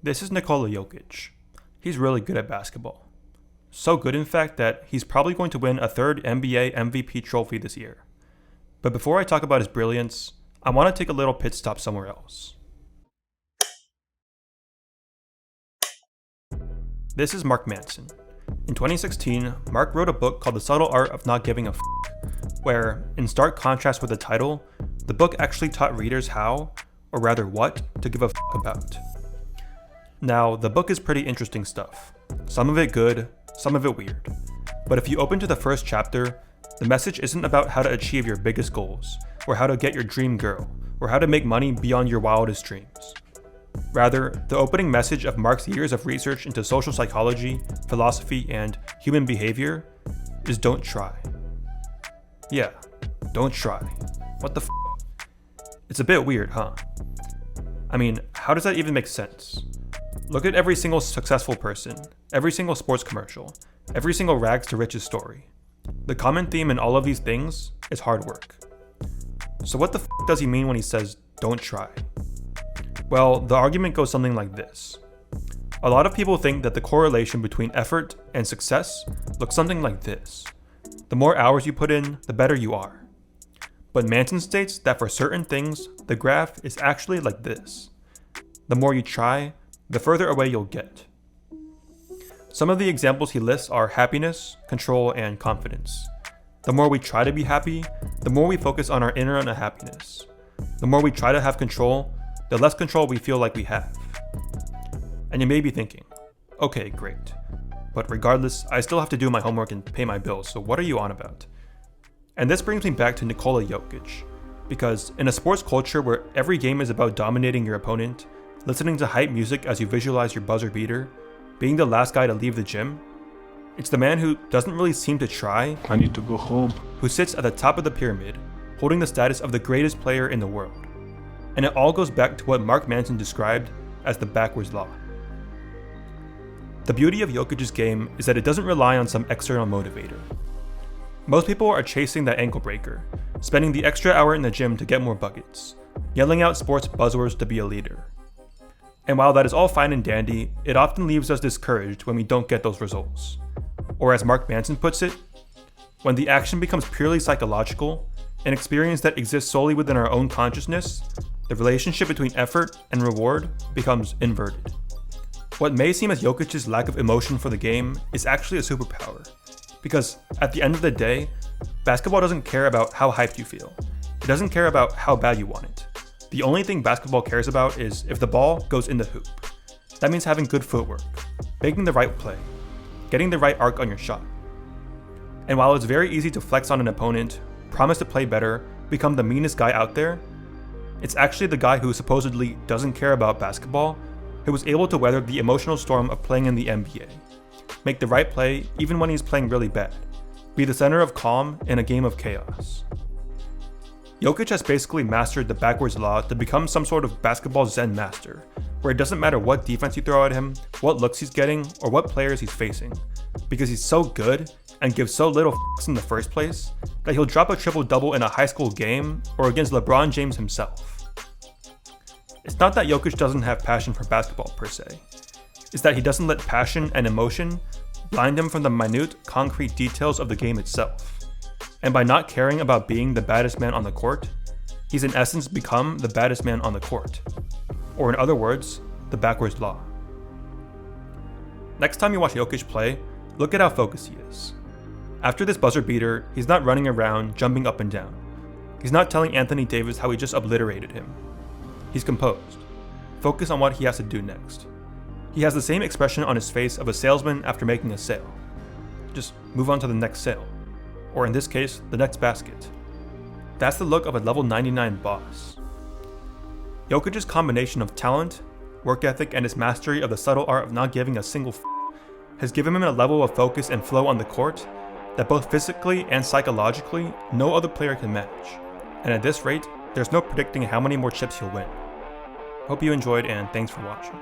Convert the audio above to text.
This is Nikola Jokic. He's really good at basketball. So good, in fact, that he's probably going to win a third NBA MVP trophy this year. But before I talk about his brilliance, I want to take a little pit stop somewhere else. This is Mark Manson. In 2016, Mark wrote a book called The Subtle Art of Not Giving a F***, where, in stark contrast with the title, the book actually taught readers how, or rather what, to give a f*** about. Now, the book is pretty interesting stuff. Some of it good, some of it weird. But if you open to the first chapter, the message isn't about how to achieve your biggest goals, or how to get your dream girl, or how to make money beyond your wildest dreams. Rather, the opening message of Mark's years of research into social psychology, philosophy, and human behavior is don't try. Yeah, don't try. What the f***? It's a bit weird, huh? I mean, how does that even make sense? Look at every single successful person, every single sports commercial, every single rags to riches story. The common theme in all of these things is hard work. So what the f*** does he mean when he says, don't try? Well, the argument goes something like this. A lot of people think that the correlation between effort and success looks something like this. The more hours you put in, the better you are. But Manson states that for certain things, the graph is actually like this. The more you try, the further away you'll get. Some of the examples he lists are happiness, control, and confidence. The more we try to be happy, the more we focus on our inner unhappiness. The more we try to have control, the less control we feel like we have. And you may be thinking, okay, great. But regardless, I still have to do my homework and pay my bills, so what are you on about? And this brings me back to Nikola Jokic. Because in a sports culture where every game is about dominating your opponent, listening to hype music as you visualize your buzzer beater, being the last guy to leave the gym, it's the man who doesn't really seem to try, I need to go home, who sits at the top of the pyramid, holding the status of the greatest player in the world. And it all goes back to what Mark Manson described as the backwards law. The beauty of Jokic's game is that it doesn't rely on some external motivator. Most people are chasing that ankle breaker, spending the extra hour in the gym to get more buckets, yelling out sports buzzwords to be a leader. And while that is all fine and dandy, it often leaves us discouraged when we don't get those results. Or as Mark Manson puts it, when the action becomes purely psychological, an experience that exists solely within our own consciousness, the relationship between effort and reward becomes inverted. What may seem as Jokic's lack of emotion for the game is actually a superpower. Because at the end of the day, basketball doesn't care about how hyped you feel. It doesn't care about how bad you want it. The only thing basketball cares about is if the ball goes in the hoop. That means having good footwork, making the right play, getting the right arc on your shot. And while it's very easy to flex on an opponent, promise to play better, become the meanest guy out there, it's actually the guy who supposedly doesn't care about basketball who was able to weather the emotional storm of playing in the NBA, make the right play even when he's playing really bad, be the center of calm in a game of chaos. Jokic has basically mastered the backwards law to become some sort of basketball zen master, where it doesn't matter what defense you throw at him, what looks he's getting, or what players he's facing, because he's so good and gives so little f***s in the first place that he'll drop a triple-double in a high school game or against LeBron James himself. It's not that Jokic doesn't have passion for basketball per se. It's that he doesn't let passion and emotion blind him from the minute, concrete details of the game itself. And by not caring about being the baddest man on the court, he's in essence become the baddest man on the court. Or in other words, the backwards law. Next time you watch Jokic play, look at how focused he is. After this buzzer beater, he's not running around, jumping up and down. He's not telling Anthony Davis how he just obliterated him. He's composed, focused on what he has to do next. He has the same expression on his face of a salesman after making a sale. Just move on to the next sale. Or in this case, the next basket. That's the look of a level 99 boss. Jokic's combination of talent, work ethic, and his mastery of the subtle art of not giving a single f*** has given him a level of focus and flow on the court that both physically and psychologically no other player can match. And at this rate, there's no predicting how many more chips he'll win. Hope you enjoyed, and thanks for watching.